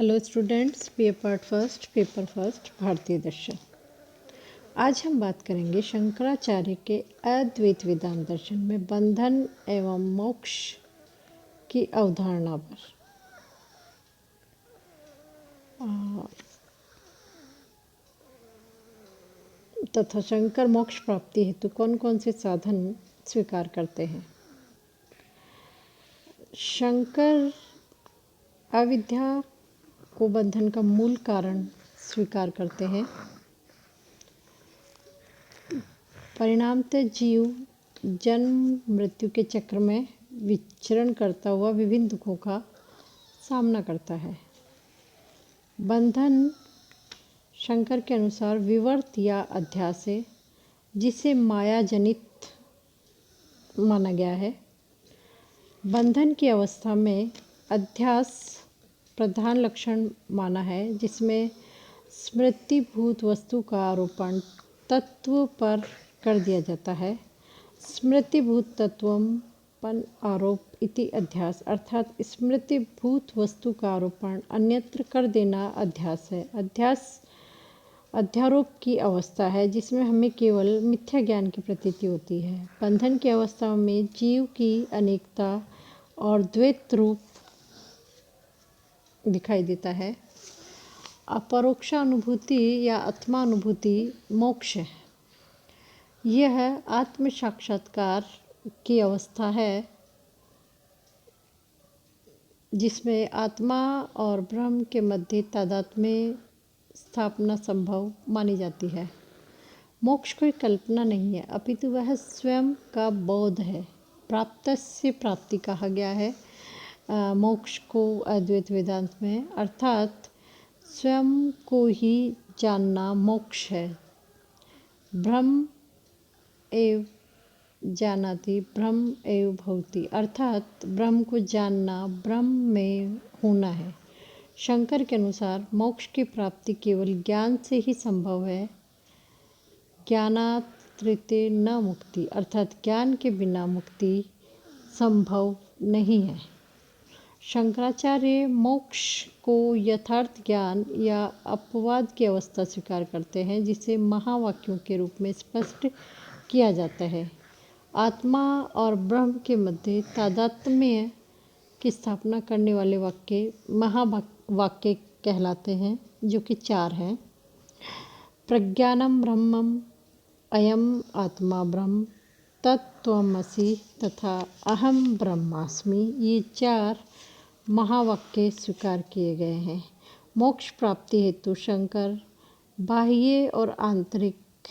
Hello students, paper first भारतीय दर्शन। आज हम बात करेंगे शंकराचार्य के अद्वैत वेदांत दर्शन में बंधन एवं मोक्ष की अवधारणा पर। तथा शंकर मोक्ष प्राप्ति हेतु कौन कौन से साधन स्वीकार करते हैं। शंकर अविद्या को बंधन का मूल कारण स्वीकार करते हैं। परिणामतः जीव जन्म मृत्यु के चक्र में विचरण करता हुआ विभिन्न दुखों का सामना करता है। बंधन शंकर के अनुसार विवर्त या अध्यास है, जिसे माया जनित माना गया है। बंधन की अवस्था में अध्यास प्रधान लक्षण माना है, जिसमें स्मृतिभूत वस्तु का आरोपण तत्व पर कर दिया जाता है। स्मृतिभूत तत्वम पन आरोप इति अध्यास, अर्थात स्मृतिभूत वस्तु का आरोपण अन्यत्र कर देना अध्यास है। अध्यास अध्यारोप की अवस्था है, जिसमें हमें केवल मिथ्या ज्ञान की प्रतीति होती है। बंधन की अवस्था में जीव की अनेकता और द्वैत रूप दिखाई देता है। अपरोक्षानुभूति या आत्मानुभूति मोक्ष है। यह आत्म साक्षात्कार की अवस्था है, जिसमें आत्मा और ब्रह्म के मध्य तादात्म्य स्थापना संभव मानी जाती है। मोक्ष कोई कल्पना नहीं है, अपितु वह स्वयं का बोध है। प्राप्तस्य प्राप्ति कहा गया है मोक्ष को अद्वैत वेदांत में, अर्थात स्वयं को ही जानना मोक्ष है। ब्रह्म एव जानाति ब्रह्म एव भवति, अर्थात ब्रह्म को जानना ब्रह्म में होना है। शंकर के अनुसार मोक्ष की प्राप्ति केवल ज्ञान से ही संभव है। ज्ञानात्रिते न मुक्ति, अर्थात ज्ञान के बिना मुक्ति संभव नहीं है। शंकराचार्य मोक्ष को यथार्थ ज्ञान या अपवाद की अवस्था स्वीकार करते हैं, जिसे महावाक्यों के रूप में स्पष्ट किया जाता है। आत्मा और ब्रह्म के मध्य तादात्म्य की स्थापना करने वाले वाक्य महावाक्य कहलाते हैं, जो कि 4 हैं। प्रज्ञानम ब्रह्मम, अयम आत्मा ब्रह्म, तत्त्वमसि तथा अहम ब्रह्मास्मि। ये 4 महावाक्य स्वीकार किए गए हैं। मोक्ष प्राप्ति हेतु शंकर बाह्य और आंतरिक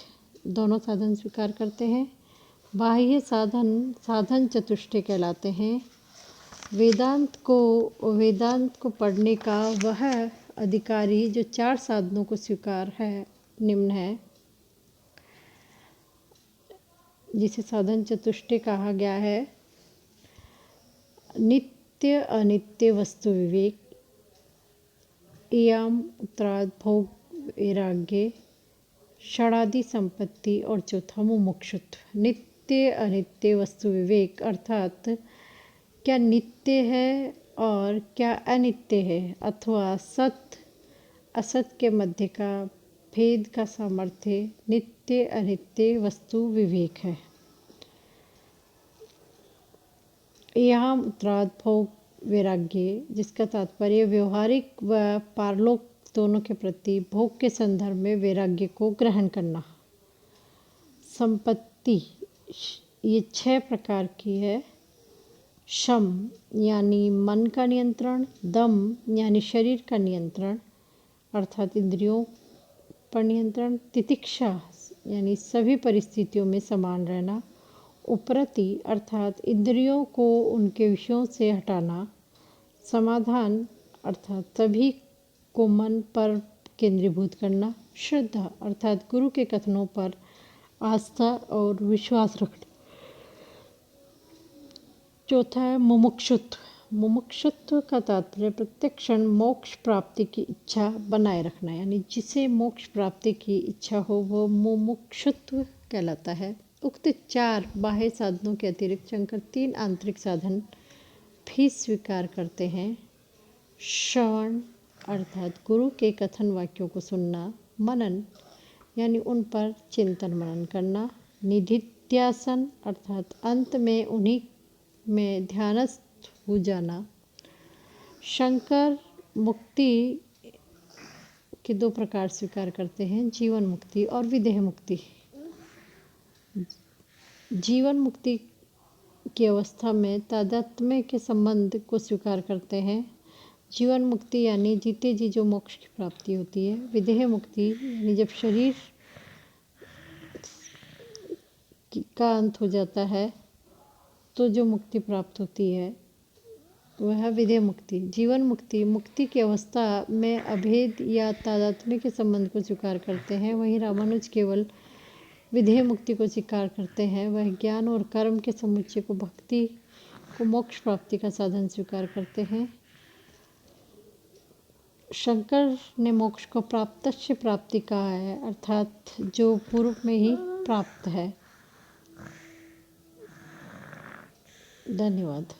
दोनों साधन स्वीकार करते हैं। बाह्य साधन चतुष्टय कहलाते हैं। वेदांत को पढ़ने का वह अधिकारी जो 4 साधनों को स्वीकार है निम्न है, जिसे साधन चतुष्टय कहा गया है। नित्य अनित्य वस्तु विवेक, एवं उत्तराद भोग वैराग्य, षडादि संपत्ति और चौथा मुमुक्षुत्व। नित्य अनित्य वस्तु विवेक, अर्थात क्या नित्य है और क्या अनित्य है, अथवा सत्य असत के मध्य का भेद का सामर्थ्य नित्य अनित्य वस्तु विवेक है। यहाँ उत्तराद भोग वैराग्य, जिसका तात्पर्य व्यवहारिक व पारलौकिक दोनों के प्रति भोग के संदर्भ में वैराग्य को ग्रहण करना। संपत्ति ये 6 प्रकार की है। शम यानी मन का नियंत्रण, दम यानी शरीर का नियंत्रण अर्थात इंद्रियों पर नियंत्रण, तितिक्षा यानी सभी परिस्थितियों में समान रहना, उपरति अर्थात इंद्रियों को उनके विषयों से हटाना, समाधान अर्थात सभी को मन पर केंद्रीभूत करना, श्रद्धा अर्थात गुरु के कथनों पर आस्था और विश्वास रखना। चौथा है मुमुक्षुत्व। मुमुक्षुत्व का तात्पर्य प्रत्येक क्षण मोक्ष प्राप्ति की इच्छा बनाए रखना, यानी जिसे मोक्ष प्राप्ति की इच्छा हो वो मुमुक्षुत्व कहलाता है। उक्त 4 बाह्य साधनों के अतिरिक्त शंकर 3 आंतरिक साधन भी स्वीकार करते हैं। श्रवण, अर्थात गुरु के कथन वाक्यों को सुनना, मनन यानी उन पर चिंतन मनन करना, निधिध्यासन अर्थात अंत में उन्हीं में ध्यानस्थ हो जाना। शंकर मुक्ति के दो प्रकार स्वीकार करते हैं, जीवन मुक्ति और विदेह मुक्ति। जीवन मुक्ति की अवस्था में तादात्म्य के संबंध को स्वीकार करते हैं। जीवन मुक्ति यानी जीते जी जो मोक्ष की प्राप्ति होती है। विदेह मुक्ति यानी जब शरीर का अंत हो जाता है तो जो मुक्ति प्राप्त होती है वह विदेह मुक्ति। जीवन मुक्ति मुक्ति की अवस्था में अभेद या तादात्म्य के संबंध को स्वीकार करते हैं। वहीं रामानुज केवल विदेह मुक्ति को स्वीकार करते हैं। वह ज्ञान और कर्म के समुच्चय को, भक्ति को मोक्ष प्राप्ति का साधन स्वीकार करते हैं। शंकर ने मोक्ष को प्राप्तस्य प्राप्ति कहा है, अर्थात जो पूर्व में ही प्राप्त है। धन्यवाद।